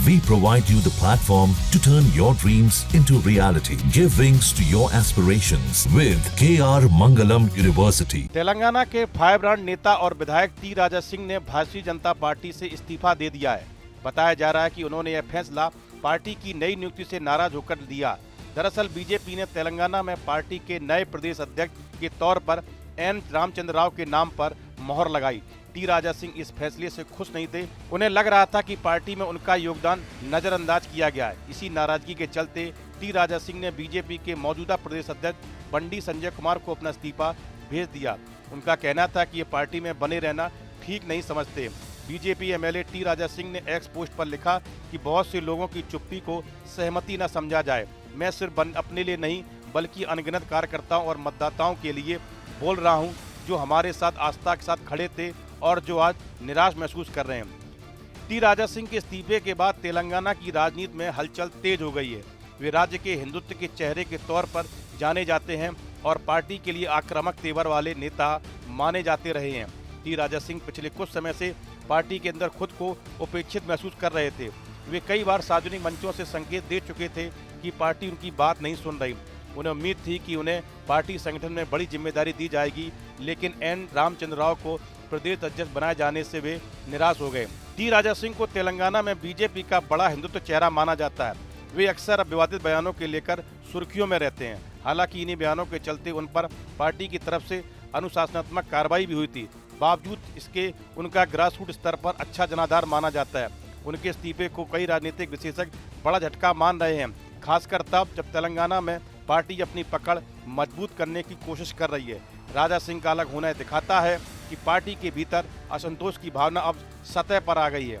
We provide you the platform to turn your dreams into reality. Give wings to your aspirations with KR Mangalam University. Telangana के fire brand नेता और विधायक T Raja Singh ने Bharatiya Janata party से इस्तीफा दे दिया है। बताया जा रहा है कि उन्होंने यह फैसला पार्टी की नई नियुक्ति से नाराज होकर दिया। दरअसल बीजेपी ने तेलंगाना में पार्टी के नए प्रदेश अध्यक्ष के तौर पर एन रामचंद्र राव के नाम पर मोहर लगाई। टी राजा सिंह इस फैसले से खुश नहीं थे। उन्हें लग रहा था कि पार्टी में उनका योगदान नजरअंदाज किया गया है। इसी नाराजगी के चलते टी राजा सिंह ने बीजेपी के मौजूदा प्रदेश अध्यक्ष बंडी संजय कुमार को अपना इस्तीफा भेज दिया। उनका कहना था कि ये पार्टी में बने रहना ठीक नहीं समझते। BJP MLA T Raja Singh ने एक्स पोस्ट पर लिखा कि बहुत से लोगों की चुप्पी को सहमति न समझा जाए। मैं सिर्फ अपने लिए नहीं बल्कि अनगिनत कार्यकर्ताओं और मतदाताओं के लिए बोल रहा हूं, जो हमारे साथ आस्था के साथ खड़े थे और जो आज निराश महसूस कर रहे हैं। टी राजा सिंह के इस्तीफे के बाद तेलंगाना की राजनीति में हलचल तेज हो गई है। वे राज्य के हिंदुत्व के चेहरे के तौर पर जाने जाते हैं और पार्टी के लिए आक्रामक तेवर वाले नेता माने जाते रहे हैं। टी राजा सिंह पिछले कुछ समय से पार्टी के अंदर खुद को उपेक्षित महसूस कर रहे थे। वे कई बार सार्वजनिक मंचों से संकेत दे चुके थे कि पार्टी उनकी बात नहीं सुन रही। उन्हें उम्मीद थी कि उन्हें पार्टी संगठन में बड़ी जिम्मेदारी दी जाएगी, लेकिन एन रामचंद्र राव को प्रदेश अध्यक्ष बनाए जाने से वे निराश हो गए। टी राजा सिंह को तेलंगाना में बीजेपी का बड़ा हिंदुत्व चेहरा माना जाता है। वे अक्सर विवादित बयानों के लेकर सुर्खियों में रहते हैं। हालांकि इन्हीं बयानों के चलते उन पर पार्टी की तरफ से अनुशासनात्मक कार्रवाई भी हुई थी। बावजूद इसके उनका ग्रासरूट स्तर पर अच्छा जनाधार माना जाता है। उनके इस्तीफे को कई राजनीतिक विशेषज्ञ बड़ा झटका मान रहे हैं, खासकर तब जब तेलंगाना में पार्टी अपनी पकड़ मजबूत करने की कोशिश कर रही है। राजा सिंह का अलग होना दिखाता है कि पार्टी के भीतर असंतोष की भावना अब सतह पर आ गई है।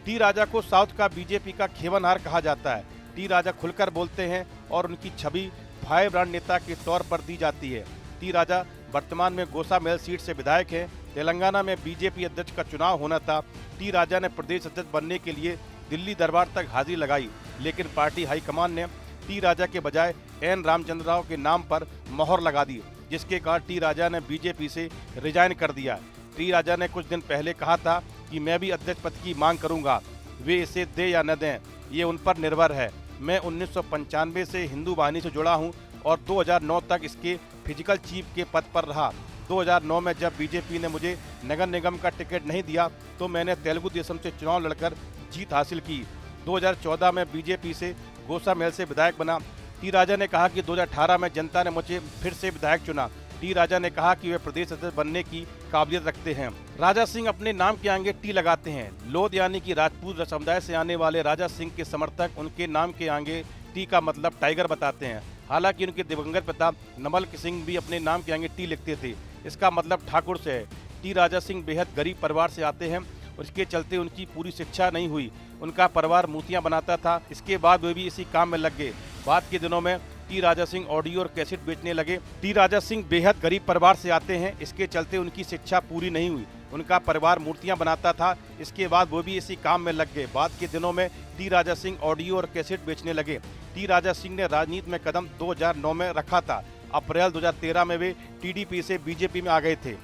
टी राजा को साउथ का बीजेपी का खेवनहार कहा जाता है। टी राजा खुलकर बोलते हैं और उनकी छवि फायर ब्रांड नेता के तौर पर दी जाती है। टी राजा वर्तमान में गोसामेल सीट से विधायक हैं। तेलंगाना में बीजेपी अध्यक्ष का चुनाव होना था। टी राजा ने प्रदेश अध्यक्ष बनने के लिए दिल्ली दरबार तक हाजिरी लगाई, लेकिन पार्टी हाईकमान ने टी राजा के बजाय एन रामचंद्र राव के नाम पर मोहर लगा दी, जिसके कारण टी राजा ने बीजेपी से रिजाइन कर दिया। टी राजा ने कुछ दिन पहले कहा था कि मैं भी अध्यक्ष पद की मांग करूंगा। वे इसे दे या न दें, ये उन पर निर्भर है। मैं 1995 से हिंदू वाहिनी से जुड़ा हूं और 2009 तक इसके फिजिकल चीफ के पद पर रहा। 2009 में जब बीजेपी ने मुझे नगर निगम का टिकट नहीं दिया तो मैंने तेलुगु देशम से चुनाव लड़कर जीत हासिल की। 2014 में बीजेपी से गोसामेल से विधायक बना। टी राजा ने कहा कि 2018 में जनता ने मुझे फिर से विधायक चुना। टी राजा ने कहा कि वे प्रदेश अध्यक्ष बनने की काबिलियत रखते हैं। राजा सिंह अपने नाम के आगे टी लगाते हैं। लोध यानी कि राजपूत समुदाय से आने वाले राजा सिंह के समर्थक उनके नाम के आगे टी का मतलब टाइगर बताते हैं। हालांकि उनके दिवंगत पिता नमल सिंह भी अपने नाम के आगे टी लिखते थे। इसका मतलब ठाकुर से है। टी राजा सिंह बेहद गरीब परिवार से आते हैं और इसके चलते उनकी पूरी शिक्षा नहीं हुई। उनका परिवार मूर्तियां बनाता था। इसके बाद वे भी इसी काम में लग गए। बाद के दिनों में टी राजा सिंह ऑडियो और कैसेट बेचने लगे। टी राजा सिंह बेहद गरीब परिवार से आते हैं, इसके चलते उनकी शिक्षा पूरी नहीं हुई। उनका परिवार मूर्तियां बनाता था। इसके बाद वो भी इसी काम में लग गए। बाद के दिनों में टी राजा सिंह ऑडियो और कैसेट बेचने लगे। टी राजा सिंह ने राजनीति में कदम 2009 में रखा था। अप्रैल 2013 में वे टीडीपी से बीजेपी में आ गए थे।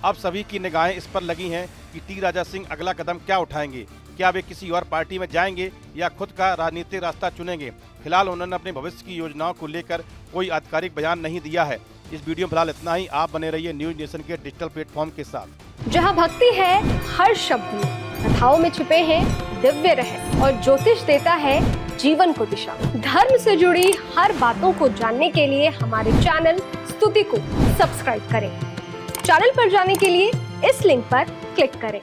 अब सभी की निगाहें इस पर लगी हैं कि टी राजा सिंह अगला कदम क्या उठाएंगे। क्या वे किसी और पार्टी में जाएंगे या खुद का राजनीतिक रास्ता चुनेंगे। फिलहाल उन्होंने अपने भविष्य की योजनाओं को लेकर कोई आधिकारिक बयान नहीं दिया है। इस वीडियो में फिलहाल इतना ही। आप बने रहिए न्यूज नेशन के डिजिटल प्लेटफॉर्म के साथ, जहां भक्ति है हर शब्द में, कथाओं में छिपे हैं दिव्य रहस्य और ज्योतिष देता है जीवन को दिशा। धर्म से जुड़ी हर बातों को जानने के लिए हमारे चैनल स्तुति को सब्सक्राइब करें। चैनल पर जाने के लिए इस लिंक पर क्लिक करें।